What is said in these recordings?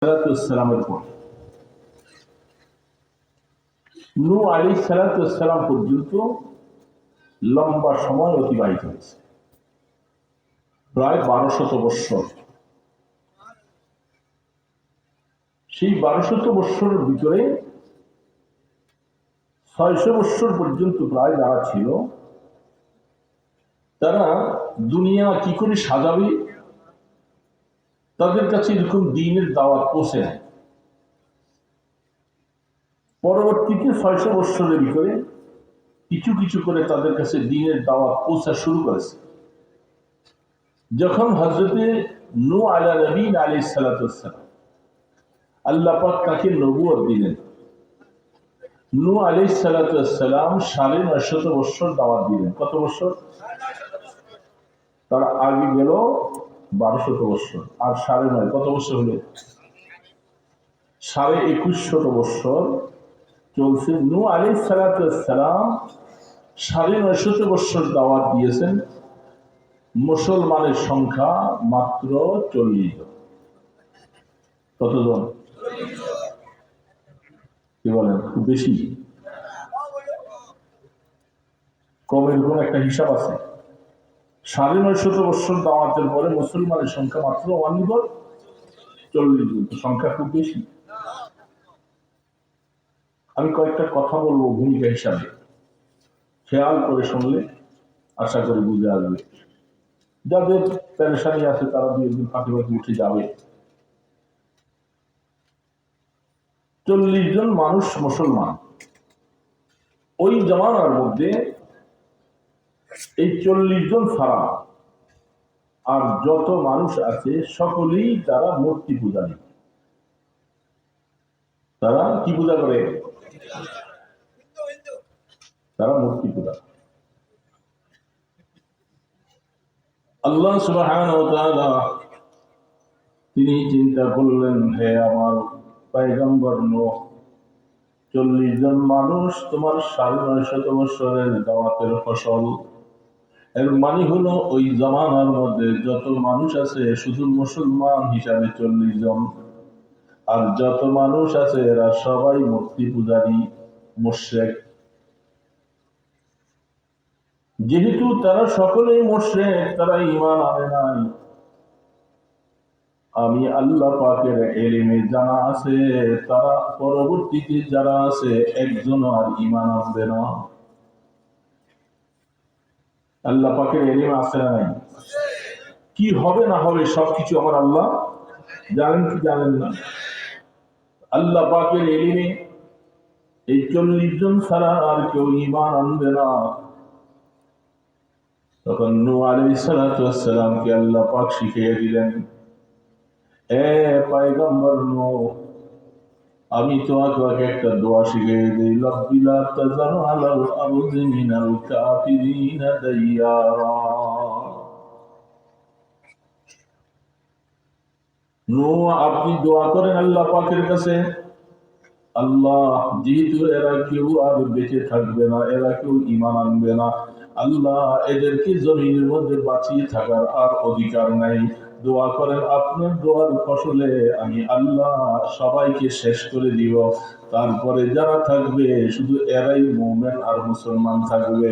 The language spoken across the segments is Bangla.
সালামের পর নূহ আলাইহিস সালাম পর্যন্ত লম্বা সময় অতিবাহিত হয়েছে, প্রায় 1200 বৎসর। সেই 1200 বৎসরের ভিতরে 600 বৎসর পর্যন্ত প্রায় যারা ছিল, তারা দুনিয়া কি করে সাজাবে তাদের কাছে এরকম দ্বীনের দাওয়াত পৌঁছে নেয়। পরবর্তীতে 600 বৎসরের ভিতরে কিছু কিছু করে তাদের কাছে দ্বীনের দাওয়াত পৌঁছা শুরু করেছে। যখন হযরতে নূহ আলাইহিস সালাম আল্লাহ পাক তাকে নবুয়ত দিলেন, নূহ আলাইহিস সালাম 950 বৎসর দাওয়াত দিলেন। কত বৎসর? তার আগে গেল 1200 বৎসর, আর 9.5 কত বৎসর হলো? 2150 বৎসর চলছে। নূহ আলাইহিস সালাম 950 বৎসর দাওয়াত দিয়েছেন। মুসলমানের সংখ্যা মাত্র 40 জন। কতজন? কি বলেন, খুব বেশি? কমের কোন একটা হিসাব আছে? 950 বৎসর দাওয়াতের পরে মুসলমানের সংখ্যা মাত্র 40 জন। সংখ্যা খুব বেশি। আমি কয়েকটা কথা বলবো ভূমিকা হিসাবে, খেয়াল করে শুনলে আশা করি বুঝে আসবে। যাদের পেরেশানি আছে তারা 2 দিন ফাঁকি ফাঁকি উঠে যাবে। 40 জন মানুষ মুসলমান। ওই জামানার মধ্যে এই 40 জন ছাড়া আর যত মানুষ আছে সকলেই তারা মূর্তি পূজারী। তারা কি পূজা করে? তারা মূর্তি পূজা। আল্লাহ সুবহানাহু ওয়া তাআলা তিনি চিন্তা করলেন, হে আমার পয়গম্বর নূহ, 40 জন মানুষ তোমার 950 বৎসরের দাওয়াতের ফসল। এর মানে হলো ওই জামানার মধ্যে যত মানুষ আছে শুধু মুসলমান হিসাবে 40 জন, আর যত মানুষ আছে এরা সবাই মূর্তি পূজারী, মুশরিক। যেহেতু তারা সকলেই মুশরিক, তারা ঈমান আনে নাই, আমি আল্লাহ পাকের ইলমে জানা আছে তারা পরবর্তীতে যারা আছে একজন আর ঈমান আনবে না। আল্লাহ পাকের ইলমে আছে না নাই? কি হবে না হবে সবকিছু আমার আল্লাহ জানেন কি জানেন না? আল্লাহ পাকের ইলমে এই 40 জন ছাড়া আর কেউ ঈমান আনবে না। তখন নূহ আলাইহিস সালামকে আল্লাহ পাক শিখিয়ে দিলেন, হে পয়গম্বর নূহ, আমি তোমাকে একটা দোয়া শিখিয়ে দিই, রব্বি লা তাযার আলাল আরদি মিনাল কাফিরিনা দাইয়ারা। নূহ আপনি দোয়া করেন আল্লাহ পাকের কাছে, আল্লাহ যেহেতু এরা কেউ আর বেঁচে থাকবে না, এরা কেউ ঈমান আনবে না, আল্লাহ এদেরকে জমিনের মধ্যে বাঁচিয়ে থাকার আর অধিকার নাই। দোয়া করেন আপনার দোয়ার ফসলে আমি আল্লাহ সবাইকে শেষ করে দিব, তারপরে যারা থাকবে শুধু এরাই মুমিন আর মুসলমান থাকবে।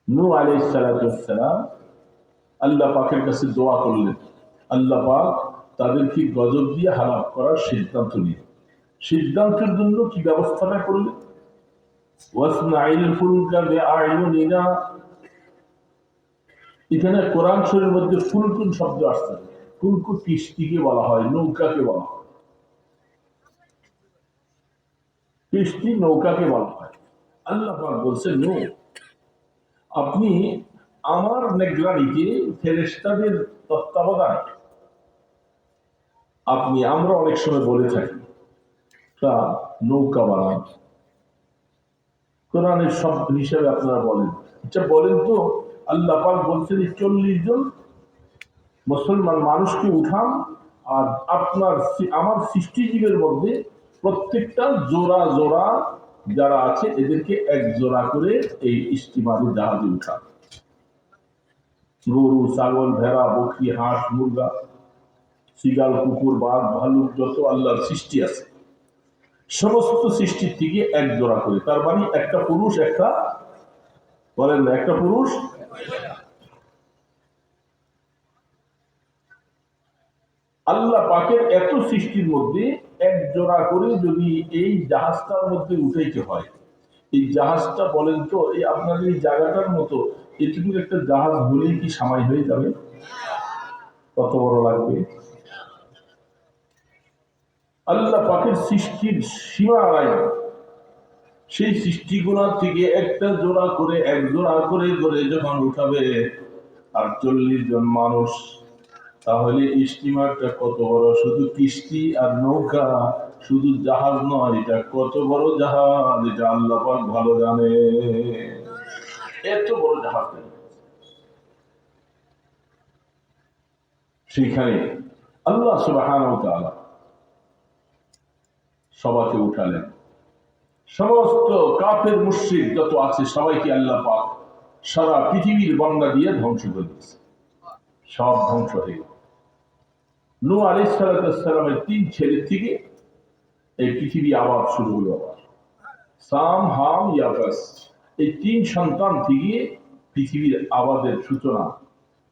নূহ আলাইহিস সালাম আল্লাহ পাকের কাছে দোয়া করলেন, আল্লাহ পাক তাদেরকে গজব দিয়ে হালাক করার সিদ্ধান্ত নিলেন। সিদ্ধান্তের জন্য কি ব্যবস্থাটা করলেন? ওয়াসনাইল ফুলকা বিআয়ুনিনা। এখানে কোরআন শরীফের মধ্যে ফুলকুন শব্দ আসছে। ফুলকু কিস্তিকে বলা হয়, নৌকাকে বলা হয়। কিস্তি নৌকাকে বলা হয়। আল্লাহ পাক বলছেন, নূহ আপনি আমার নিগরানিতে ফেরেশতাদের তত্ত্বাবধানে আপনি, আমরা অনেক সময় বলে থাকি তা নৌকা বানান, কোরআনের শব্দ হিসেবে আপনারা বলেন। আচ্ছা বলেন তো, আল্লাহ পাক বলছেন 40 জন মুসলমান মানুষকে উঠান, আর আপনার আমার সৃষ্টিজীবের মধ্যে প্রত্যেকটা জোড়া জোড়া যারা আছে এদেরকে এক জোড়া করে এই স্টিমারে জাহাজে উঠান। গরু, ছাগল, ভেড়া, বকরি, হাঁস, মুরগা, শিগাল, কুকুর, বাঘ, ভালুক, যত আল্লাহর সৃষ্টি আছে সমস্ত সৃষ্টির থেকে এক জোড়া করে, তার মানে একটা পুরুষ একটা, বলেন না, একটা পুরুষ। আল্লাহ পাকের এত সৃষ্টির মধ্যে এক জোড়া করে যদি এই জাহাজটার মধ্যে উঠাইতে হয়, এই জাহাজটা বলেন তো, এই আপনাদের এই জায়গাটার মতো এটুকু একটা জাহাজ হলেই কি সামাই হয়ে যাবে? কত বড় লাগবে? আল্লাহ পাকের সৃষ্টির সীমা নাই। সেই সৃষ্টিগুলোর থেকে একটা জোড়া করে, এক জোড়া করে করে যখন উঠাবে আর 40 জন মানুষ, তাহলে স্টিমারটা কত বড়! শুধু কিস্তি আর নৌকা, শুধু জাহাজ নয়, এটা কত বড় জাহাজ, এটা আল্লাহ পাক ভালো জানে। এত বড় জাহাজ সেখানে আল্লাহ সুবহানাহু ওয়া তাআলা সবাইকে উঠালেন। সমস্ত কাফের মুশরিক যত আছে সবাইকে আল্লাহ পাক সারা পৃথিবীর বন্যা দিয়ে ধ্বংস করে দিয়েছে, সব ধ্বংস হয়ে গেল। নূহ আলাইহিস সালামের 3 ছেলে থেকে এই পৃথিবী আবার শুরু হলো। আবার সাম, হাম, ইয়াফাস, এই 3 সন্তান থেকে পৃথিবীর আবাদের সূচনা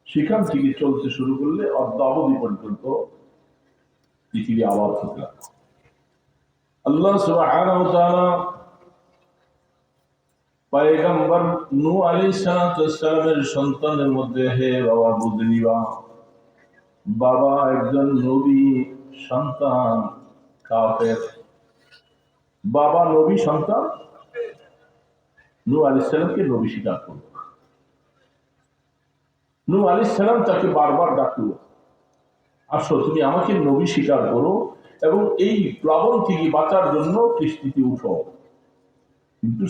সেখান থেকে চলতে শুরু করলে অদ্যাবধি পর্যন্ত পৃথিবী আবাদ হতে লাগলো। আল্লাহ সুবহানাহু ওয়া তাআলা পয়গম্বর নূহ আলাইহিস সালামের সন্তানের মধ্যে, হে বাবা বুঝে নিবা, বাবা একজন নবী সন্তান কাফের, বাবা নবী সন্তান, নূহ আলাইহিস সালামকে নবী স্বীকার করল। নূহ আলাইহিস সালাম তাকে বারবার ডাকল, আসো তুমি আমাকে নবী স্বীকার করো এবং এই প্লাবন থেকে বাঁচার জন্য কিস্তিতে উঠো। কিন্তু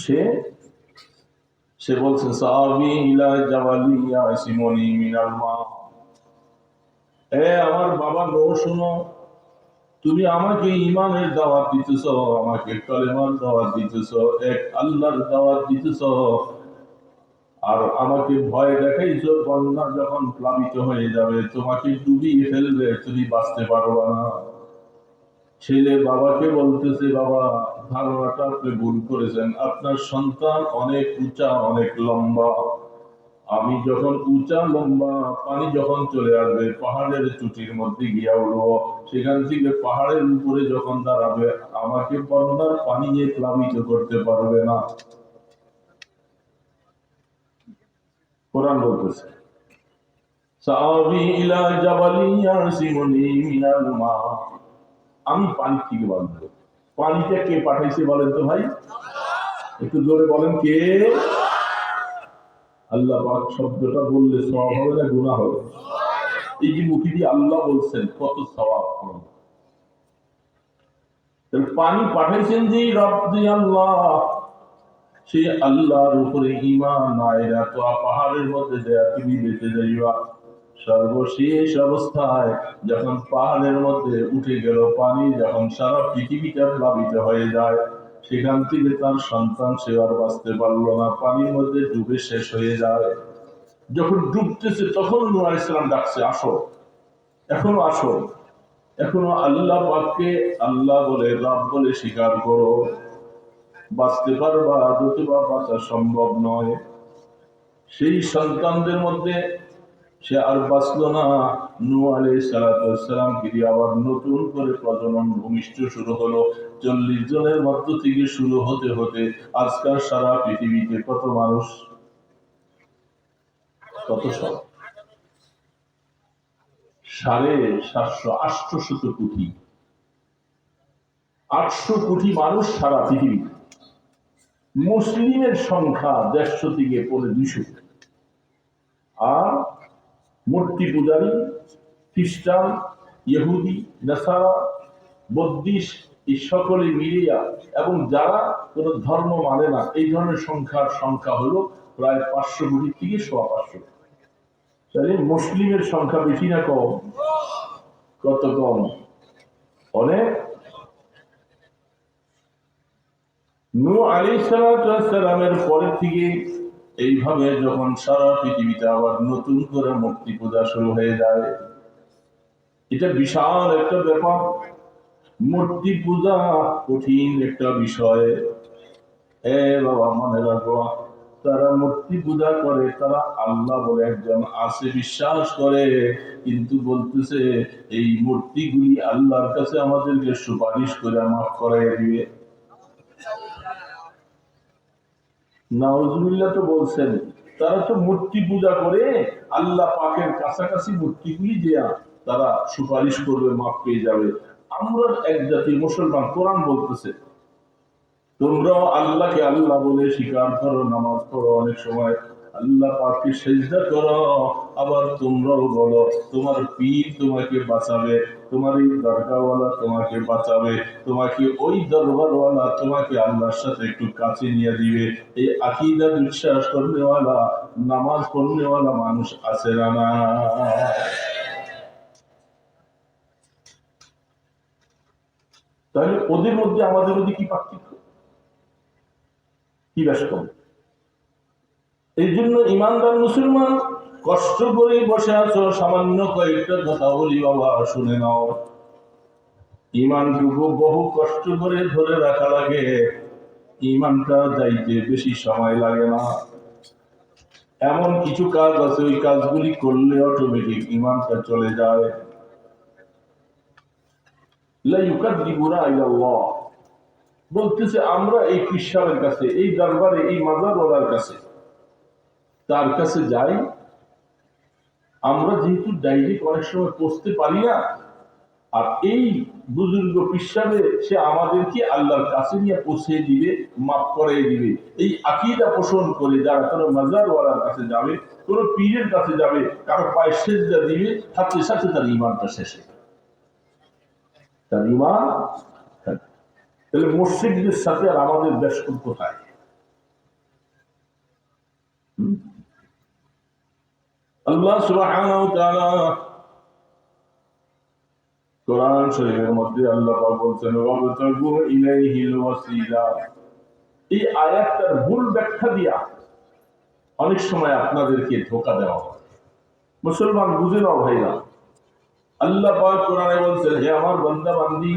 সে বলছে সাবি ইলা জাবালি ইয়াসিমুনি মিনাল মা, এ আমার বাবা নূহ, শুনো, তুমি আমাকে ঈমানের দাওয়াত দিতেছ, আমাকে কালেমার দাওয়াত দিতেছ, এক আল্লাহর দাওয়াত দিতেছ, আর আমাকে ভয় দেখাইছো বন্যা যখন প্লাবিত হয়ে যাবে, তোমাকে ডুবিয়ে ফেলবে, তুমি বাঁচতে পারবা না। ছেলে বাবাকে বলতেছে, বাবা ধারণাটা আপনি ভুল করেছেন, আপনার সন্তান অনেক উঁচা, অনেক লম্বা, আমি যখন উঁচা লম্বা পানি যখন চলে আসবে পাহাড়ের চুটির মধ্যে গিয়া উঠবো, সেখান থেকে পাহাড়ের উপরে যখন দাঁড়াবে আমাকে বন্যার পানি নিয়ে প্লাবিত করতে পারবে না। কোরআন বলতেছে সাবি ইলা জাবালি ইয়াসিমুনি মিনাল মা, আমি পানি থেকে বাঁধবো। পানিটা কে পাঠাইছে বলেন তো ভাই? একটু জোরে বলেন, কে? আল্লাহ পাক শব্দটা বললে সওয়াব হবে না গুনাহ হবে? এই যে মুখে দিয়ে আল্লাহ বলছেন, কত সওয়াব হবে। পানি পাঠাইছেন যে রব্বি আল্লাহ, সে আল্লাহর উপরে ঈমান আয়রা তো পাহাড়ের মধ্যে দেয়া তুমি বেঁচে যাইবা। সর্বশেষ অবস্থায় যখন পাহাড়ের মধ্যে উঠে গেল পানি, যখন সারা পৃথিবীটা প্লাবিত হয়ে যায়, সেখান থেকে তার সন্তান সে আর বাঁচতে পারলো না, পানির মধ্যে ডুবে শেষ হয়ে যায়। যখন ডুবতেছে তখন নূহ আলাইহিস সালাম ডাকছে, আসো, এখনো আসো, এখনো আল্লাহ পাককে আল্লাহ বলে, রব বলে স্বীকার করো, বাঁচতে পারবা, যতবা বাঁচা সম্ভব নয়। সেই সন্তানদের মধ্যে সে আর বাঁচল না। নূহ আলাইহিস সালাম ফিরে আবার নতুন করে প্রজনন ভূমিষ্ঠ শুরু হলো। 40 জনের মধ্য থেকে শুরু হতে হতে আজকাল সারা পৃথিবীতে কত মানুষ, কত সব 750-800 কোটি, 800 কোটি মানুষ সারা পৃথিবীতে। মুসলিমের সংখ্যা 150 থেকে 200, আর মূর্তি পূজারী, খ্রিস্টান, ইহুদি, নাসারা, বৌদ্ধিস্ট, এই সকলে মিলিয়া এবং যারা কোন ধর্ম মানে না, এই ধরনের সংখ্যা হলো প্রায় 500 কোটি থেকে 550। তাহলে মুসলিমের সংখ্যা বেশি না কম? কত কম? অনেক। নূহ আলাইহিস সালামের পরের থেকে এইভাবে যখন সারা পৃথিবীতে আবার নতুন করে মূর্তি পূজা শুরু হয়ে যায়, এটা বিশাল একটা ব্যাপার। মূর্তি পূজা কঠিন একটা বিষয়। বাবা মনে রাখো, তারা মূর্তি পূজা করে, তারা আল্লাহ বলে একজন আছে বিশ্বাস করে, কিন্তু বলতেছে এই মূর্তিগুলি আল্লাহর কাছে আমাদেরকে সুপারিশ করে মাফ করাই দিবে। নাউজুবিল্লাহ তো বলছেন, তারা তো মূর্তি পূজা করে আল্লাহ পাকের কাছাকাছি মূর্তিগুলি দেয়া তারা সুপারিশ করবে, মাফ পেয়ে যাবে। আমরা এক জাতি মুসলমান, কোরআন বলতেছে তোমরাও আল্লাহকে আল্লাহ বলে স্বীকার করো, নামাজ পড়ো, অনেক সময় আল্লাহ পাককে সেজদা করো, আবার তোমরাও বলো তোমার পীর তোমাকে বাঁচাবে, তোমার এই দরগাওয়ালা তোমাকে বাঁচাবে, তোমাকে ওই দরবারওয়ালা তোমাকে আল্লাহর সাথে একটু কাছে নিয়ে দিবে। এই আকীদা বিশ্বাস করনেওয়ালা, নামাজ পড়নেওয়ালা মানুষ আছে না? তাহলে ওদের মধ্যে আমাদের মধ্যে কি পার্থক্য, কি বেশ কম? এই জন্য ইমানদার মুসলমান, কষ্ট করে বসে আছো, সামান্য কয়েকটা কথা বলি বাবা শুনে নাও। ইমানটুকু বহু কষ্ট করে ধরে রাখা লাগে, ইমানটা যাইতে বেশি সময় লাগে না। এমন কিছু কাজ আছে ওই কাজগুলি করলে অটোমেটিক ইমানটা চলে যায়। লা ইউকাযযিবুনা ইলাল্লাহ বলতেছে আমরা এই কৃষ্ণের কাছে, এই দরবারে, এই মাজারওয়ালার কাছে, তার কাছে যাই। আমরা যেহেতু ডাইরেক্ট অনেক সময় পৌঁছতে পারি না, আর এই বুজুর্গ পিসাবে সে আমাদেরকে আল্লাহর কাছে নিয়ে পৌঁছে দিবে, মাফ করে দিবে। এই আকীদা পোষণ করে যারা কোনো মাজারওয়ালার কাছে যাবে, কোনো পীরের কাছে যাবে, কারো পায়ে সেজদা দিবে, সাথে সাথে তার ঈমানটা শেষে, তার ঈমান। তাহলে মুশরিকদের সাথে আর আমাদের বেশকম কোথায়? আল্লাহ সুবহানাহু ওয়া তাআলা কোরআন শরীফের মধ্যে আল্লাহ পাক বলছেন ওয়াবতাগু ইলাইহিল ওয়াসিলা। এই আয়াতটার ভুল ব্যাখ্যা দিয়া অনেক সময় আপনাদেরকে ধোঁকা দেওয়া হয়। মুসলমান বুঝে নাও ভাইরা, আল্লাহ পাক কোরআনে বলছেন হে আমার বান্দা বান্দি,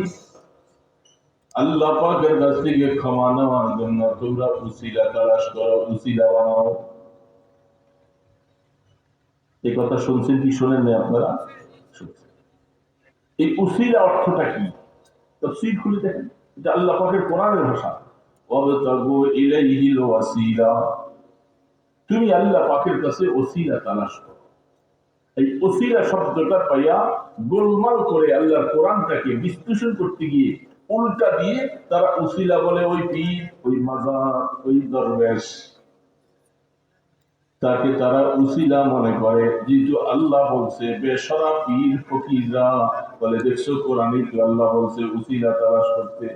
আল্লাহ পাকের কাছ থেকে ক্ষমা নেওয়ার জন্য তোমরা উসিলা তালাশ করো, উসিলা বানাও। এই কথা শুনছেন কি শোনেন না আপনারা? শুনছেন। এই উসিলা অর্থটা কি? তাফসীর খুলে দেখেন, এটা আল্লাহ পাকের কোরআনের ভাষা। ওয়াবতাগু ইলাইহিল ওয়াসিলা, তুমি আল্লাহ পাকের কাছে ওসিলা তালাশ করো। এই ওসিলা শব্দটা পাইয়া গোলমাল করে আল্লাহর কোরআনটাকে বিশ্লেষণ করতে গিয়ে উল্টা দিয়ে তারা ওসিলা বলে ওই পীর, ওই মাজার, ওই দরবেশ, তাকে তারা উসিলা মনে করে। যেহেতু আল্লাহ বলছে বেশরা পীর ফকিররা, বলে দেখছো কোরআনে তো আল্লাহ বলছে উসিলা তালাশ করতে।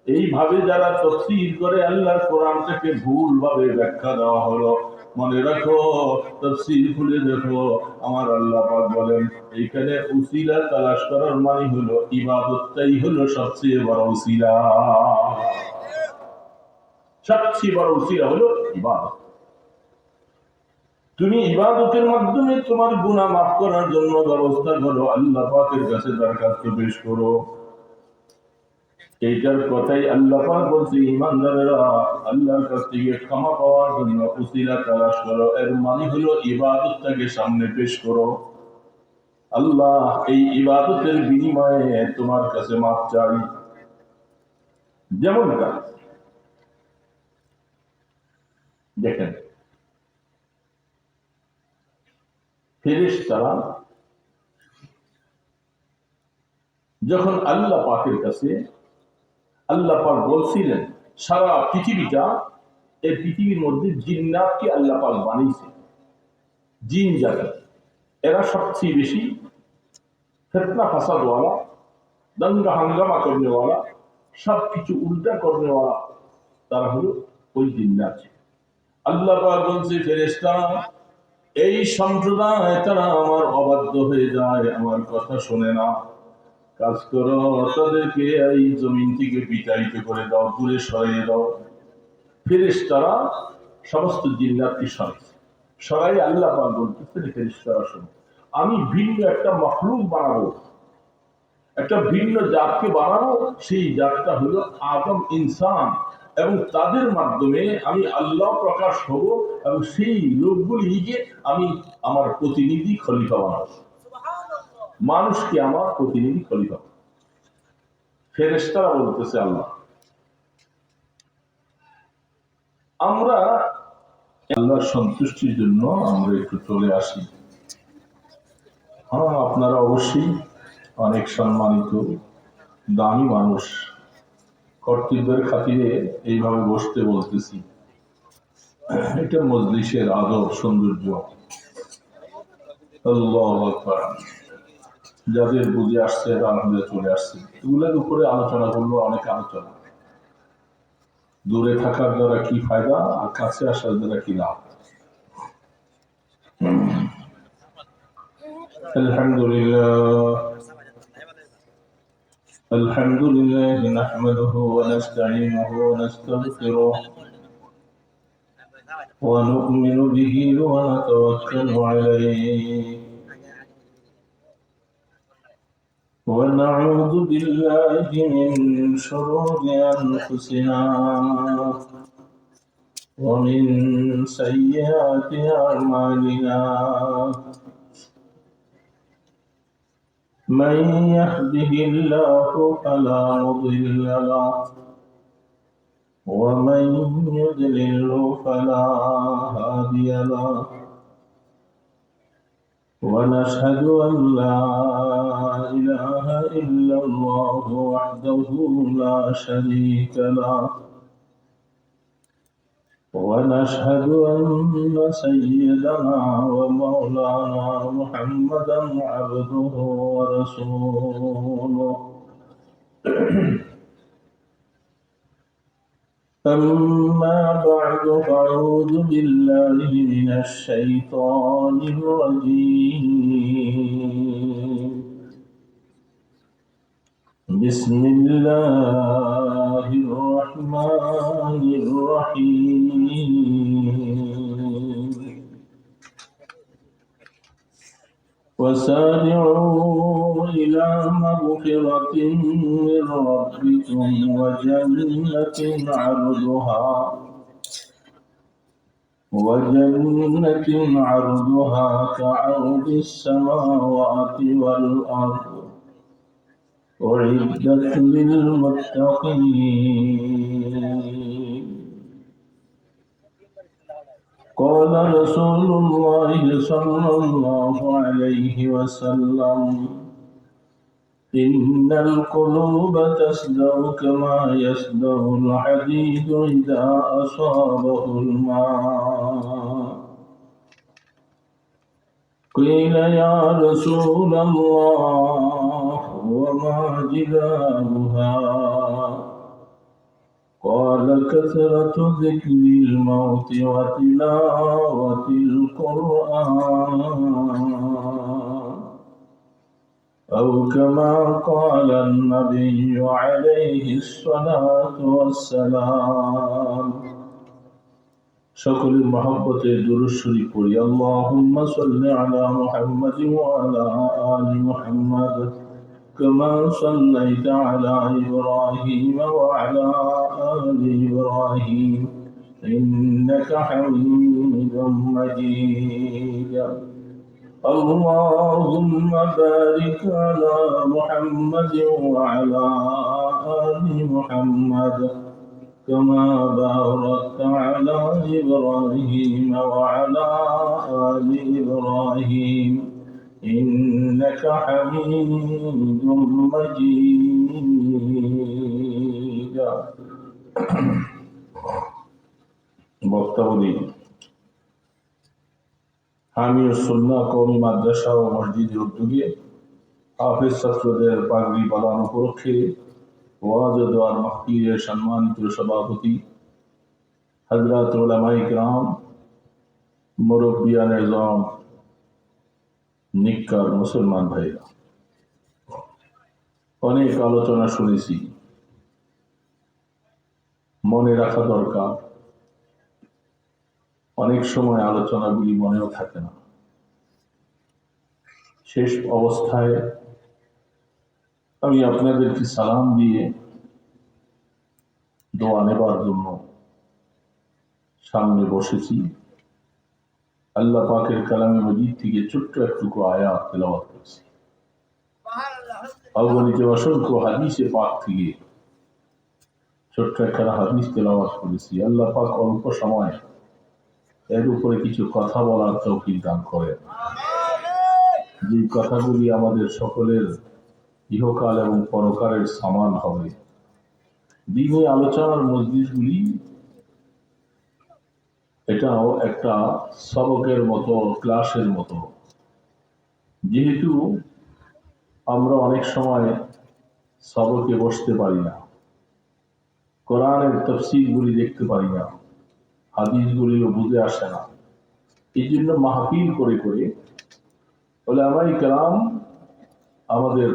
এইভাবে যারা তাফসীর করে আল্লাহর কোরআনটাকে ভুল ভাবে ব্যাখ্যা দেওয়া হলো। মনে রাখো, তাফসীর খুলে দেখো, আমার আল্লাহ পাক বলেন এইখানে উসিলা তালাশ করার মানে হলো ইবাদতটাই হলো সবচেয়ে বড় উসিলা। সবচেয়ে বড় উসিলা হলো ইবাদত। তুমি ইবাদতের মাধ্যমে তোমার গুনাহ মাফ করার জন্য ব্যবস্থা করো, আল্লাহ পাকের কাছে দরখাস্ত পেশ করো। এইটার কথাই আল্লাহ পাক বলছে ঈমানদারেরা আল্লাহর কাছ থেকে ক্ষমা পাওয়ার জন্য উসিলা তালাশ করো। এর মানে হলো ইবাদতটাকে সামনে পেশ করো। আল্লাহ এই ইবাদতের বিনিময়ে তোমার কাছে মাফ চাই। যেমনটা দেখেন, ফেরেশতারা যখন আল্লাহ পাকের কাছে, আল্লাহ পাক বলছিলেন সারা পৃথিবীটা, এই পৃথিবীর মধ্যে জিন্নাতকে আল্লাহ পাক বানিয়েছে। জিন জাতি এরা সবচেয়ে বেশি ফিতনা ফাসাদওয়ালা, দাঙ্গা হাঙ্গামা করনেওয়ালা, সবকিছু উল্টা করনেওয়ালা, তারা হলো ওই জিন্নাত। আল্লাহ পাক বলছে ফেরেশতারা এই সম্প্রদায় তারা আমার অবাধ্য হয়ে যায়, আমার কথা শোনে না। কাজ করো, তাদেরকে এই জমিন থেকে বিতাড়িত করে দাও, দূরে সরিয়ে দাও। ফেরেশতারা সমস্ত জিন্নাতকে সরাইছে। সরাই আল্লাহ পাক বলতেছেন ফেরেশতারা শোনো, আমি ভিন্ন একটা মখলুক বানাবো, একটা ভিন্ন জাতকে বানাবো। সেই জাতটা হলো আদম ইনসান, এবং তাদের মাধ্যমে আমি আল্লাহ প্রকাশ হব, এবং সেই লোকগুলিকে আমি আমার প্রতিনিধি খলিফা বানাবো, মানুষকে আমার প্রতিনিধি খলিফা। ফেরেশতারা বলতেছে আল্লাহ, আমরা আল্লাহর সন্তুষ্টির জন্য আমরা একটু চলে আসি। হ্যাঁ, আপনারা অবশ্যই অনেক সম্মানিত দামি মানুষ, কর্তব্যের খাতিরে এইভাবে বসতে বলতেছি, এটা মজলিসের আদব সৌন্দর্য। আল্লাহু আকবার। যাদের বুঝে আসছে আলহামদুলিল্লাহ চলে আসছে। এগুলোর উপরে আলোচনা করলো, অনেক আলোচনা। দূরে থাকার দ্বারা কি ফায়দা আর কাছে আসার দ্বারা কি লাভ। আলহামদুলিল্লাহ আলহামদুলিল্লাহ নাহমাদুহু ওয়া নাস্তাঈনুহু ওয়া নাস্তাগফিরুহ ওয়া নু'মিনু বিহি ওয়া নাতাওয়াক্কালু আলাইহি ونعوذ بالله من شرور أنفسنا ومن سيئات أعمالنا من يهده الله فلا مضل له ومن يضلل فلا هادي له ونشهد أن لا إله إلا الله وحده لا شريك له ونشهد أن سيدنا ومولانا محمدا عبده ورسوله أما بعد فأعوذ بالله من الشيطان الرجيم بسم الله الرحمن الرحيم وسارعوا إلى مغفرة من ربكم وجنة عرضها كعرض السماوات والأرض أعدت للمتقين قال رسول الله صلى الله عليه وسلم إن القلوب تصدع كما يصدع الحديد إذا أصابه الماء قيل يا رسول الله وما جلالها قال كثرة ذكر الموت وتلاوة القرآن أو كما قال النبي عليه الصلاة والسلام সকলের মহব্বতে দুরূদ শরীফ পড়ি। আল্লাহুম্মা সাল্লি আলা মুহাম্মাদ ওয়া আলা আলি মুহাম্মাদ কামা সাল্লাইতা আলা ইব্রাহিম ওয়া আলা আলি ইব্রাহিম ইন্নাকা হামিদুম মাজিদ। আল্লাহুম্মা বারিক আলা মুহাম্মাদ ওয়া আলা আলি মুহাম্মাদ كما باركت على إبراهيم وعلى آل إبراهيم إنك حميد مجيد বক্তব্য হামিদ সুন্নাহ কওমি মাদ্রাসা ও মসজিদের উদ্যোগে হাফেজ ছাত্রদের পাগড়ি প্রদান উপলক্ষে ওয়াজ ও দোয়ার মাহফিলের সম্মানিত সভাপতি হযরত উলামায়ে কিরাম, মুরব্বিয়ান এযম, নিকার মুসলমান ভাইরা, অনেক আলোচনা শুনেছি। মনে রাখা দরকার অনেক সময় আলোচনাগুলি মনেও থাকে না। শেষ অবস্থায় আমি আপনাদেরকে সালাম দিয়ে দোয়া নেবার জন্য সামনে বসেছি। আল্লাহ পাকের কালামে মজিদ থেকে ছোট্ট একটুকু আয়াত তেলাওয়াত করছি। অগণিত অসংখ্য হাদিসে পাক থেকে ছোট্ট একটা হাদিস তেলাওয়াত করেছি। আল্লাহ পাক অল্প সময় এর উপরে কিছু কথা বলার তৌফিক দান করেন, যে কথাগুলি আমাদের সকলের ইহকাল এবং পরকালের সামান হবে। দিনে আলোচনার মজলিসগুলি এটাও একটা সবকের মতো, ক্লাসের মতো। যেহেতু আমরা অনেক সময় সবকে বসতে পারি না, কোরআনের তাফসীরগুলি দেখতে পারি না, হাদিসগুলিও বুঝে আসে না, এই জন্য মাহফিল করে করে উলামায়ে কেরাম, আমাদের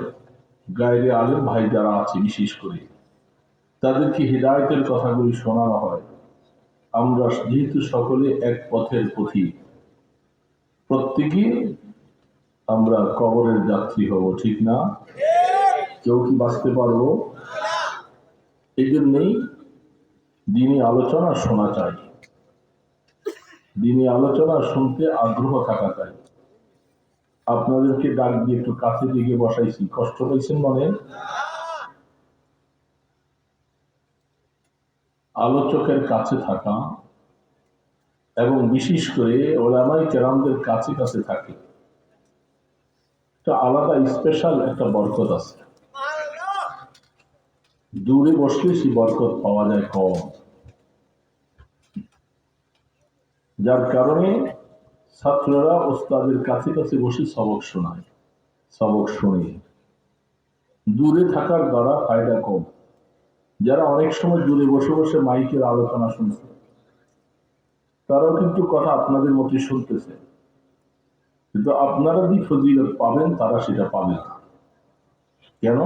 গায়রে আলেম ভাই যারা আছে বিশেষ করে, তাদেরকে হিদায়াতের কথাগুলি শোনানো হয়। আমরা যেহেতু সকলে এক পথের পথিক, প্রত্যেকে আমরা কবরের যাত্রী হব, ঠিক না? কেউ কি বাঁচতে পারবো? এই জন্যই দিনী আলোচনা শোনা চাই, দিনী আলোচনা শুনতে আগ্রহ থাকা চাই। আপনাদেরকে ডাক দিয়ে একটু কাছে দিকে বসাইছি, কষ্ট পাইছেন মনে? আলোচকের কাছে থাকা এবং বিশেষ করে উলামায়ে কেরামদের কাছে কাছে থাকে, একটা আলাদা স্পেশাল একটা বরকত আছে। দূরে বসলে সেই বরকত পাওয়া যায় কম, যার কারণে ছাত্ররা ওস্তাদের কাছে কাছে বসে সবক শোনায়, সবক শুনে। দূরে থাকার দ্বারা ফায়দা কম। যারা অনেক সময় দূরে বসে বসে মাইকের আলোচনা শুনছে, তারাও কিন্তু কথা আপনাদের মতো শুনতেছে, কিন্তু আপনারা যে ফজিলত পাবেন তারা সেটা পাবে না। কেন?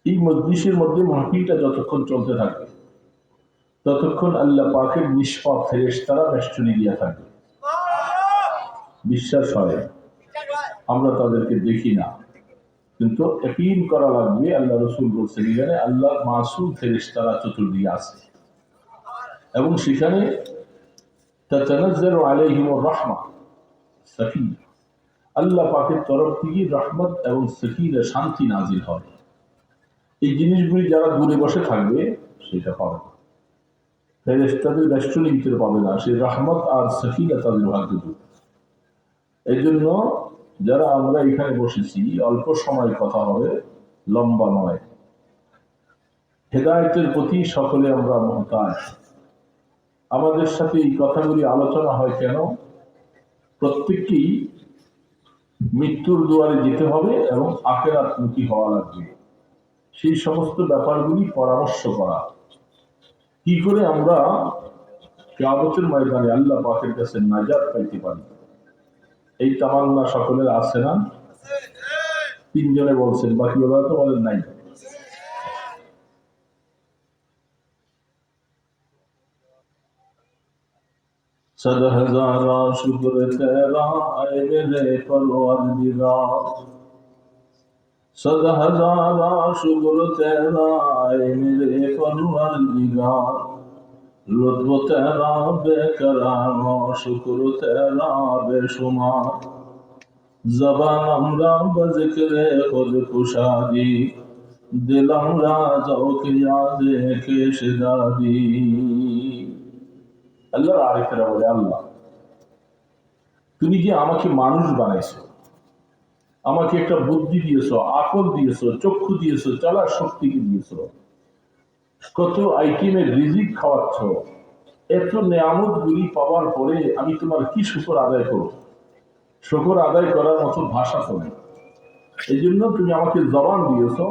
এই মজলিসের মধ্যে মাহফিলটা যতক্ষণ চলতে থাকে ততক্ষণ আল্লাহ পাকের নিষ্পাপ ফেরেশতারা বেষ্টনী দিয়া থাকে। বিশ্বাস হয়, আমরা তাদেরকে দেখি না, কিন্তু ইয়াকিন করা লাগবে। আল্লাহ রাসূল বলছেন এখানে আল্লাহ মাসুম ফেরেশতারা চতুর্দিকে আছে এবং সেখানে তাতানাজ্জালু আলাইহিমুর রাহমা সাকিনা, আল্লাহ পাকের তরফ থেকে রহমত এবং সাকিনা, শান্তি নাজিল হয়। এই জিনিসগুলি যারা দূরে বসে থাকবে সেটা পাবে না, ফেরেশতাদের বেষ্টনীর ভিতরে পাবে না, সেই রহমত আর সাকিনা তাদের ভাগ্যে দেবে। এই জন্য যারা আমরা এখানে বসেছি, অল্প সময় কথা হবে, লম্বা নয়। হেদায়েতের প্রতি সকলে আমরা মুহতাজ। আমাদের সাথে এই কথাগুলি আলোচনা হয় কেন? প্রত্যেককেই মৃত্যুর দুয়ারে যেতে হবে এবং আখিরাতমুখী হওয়া লাগবে। সেই সমস্ত ব্যাপারগুলি পরামর্শ করা, কি করে আমরা কিয়ামতের ময়দানে আল্লাহ পাকের কাছে নাজাত পাইতে পারি। এই তামান্না সকলের আছে না? তিনজনে বলছেন, বাকি ওরা তো বলেন নাই। सद हजारा शुक्र तेरा आए मेरे परवरदिगार, सद हजारा शुक्र तेरा आए मेरे परवरदिगार, लुत्फ तेरा बेकरार शुक्र तेरा बेशुमार, जबान हमरा बज़िक्रे खुद कुशादी, दिल हमरा ज़ौक़ याद केशदादी। আল্লাহর আরেকটা বলে, আল্লাহ তুমি যে আমাকে মানুষ বানাইছো, আমাকে একটা বুদ্ধি দিয়েছো, আকল দিয়েছো, চক্ষু দিয়েছো, চলার শক্তি দিয়েছো, কত আইটেমের রিজিক খাওয়াচ্ছ, এত নেয়ামত গুলি পাওয়ার পরে আমি তোমার কি শুকর আদায় করব? শুকর আদায় করার মতো ভাষা তো নেই। এই জন্য তুমি আমাকে জবান দিয়েছো,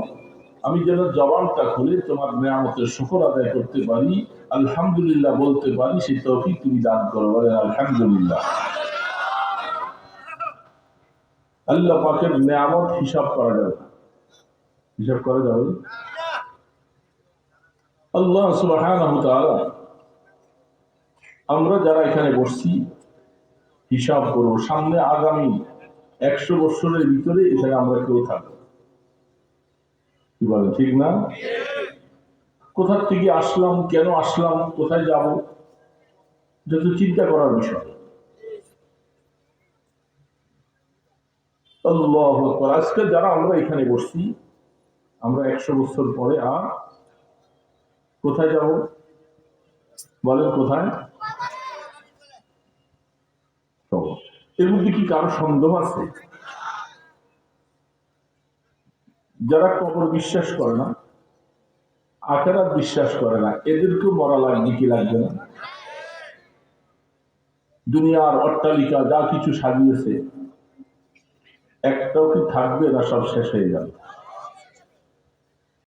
আমি যেন জবানটা খুলে তোমার নেয়ামতের শুকর আদায় করতে পারি, আলহামদুলিল্লাহ বলতে পারি, সেই তৌফিক তুমি দান করো। বলেন আলহামদুলিল্লাহ। আল্লাহ পাকের নেয়ামত হিসাব করা যাবে না, হিসাব করা যাবে। আল্লাহ সুবহানাহু ওয়া তাআলা আমরা যারা এখানে বসছি হিসাব করো, সামনে আগামী 100 বছরের ভিতরে এখানে আমরা কেউ থাকবো, কি বলেন ঠিক না? কোথা থেকে আসলাম, কেন আসলাম, কোথায় যাব, যত চিন্তা করার বিষয়। আল্লাহু আকবার। আজকে যারা আমরা এখানে বসছি, আমরা 100 বছর পরে আর কোথায় যাব? বলেন কোথায়? এর মধ্যে কি কারো সন্দেহ আছে? যারা কবর বিশ্বাস করে না, আখেরাত বিশ্বাস করে না, এদেরকেও মরা লাগবে কি লাগবে না? দুনিয়ার অট্টালিকা যা কিছু সাজিয়েছে, একটাও কি থাকবে না সব শেষ হয়ে যাবে?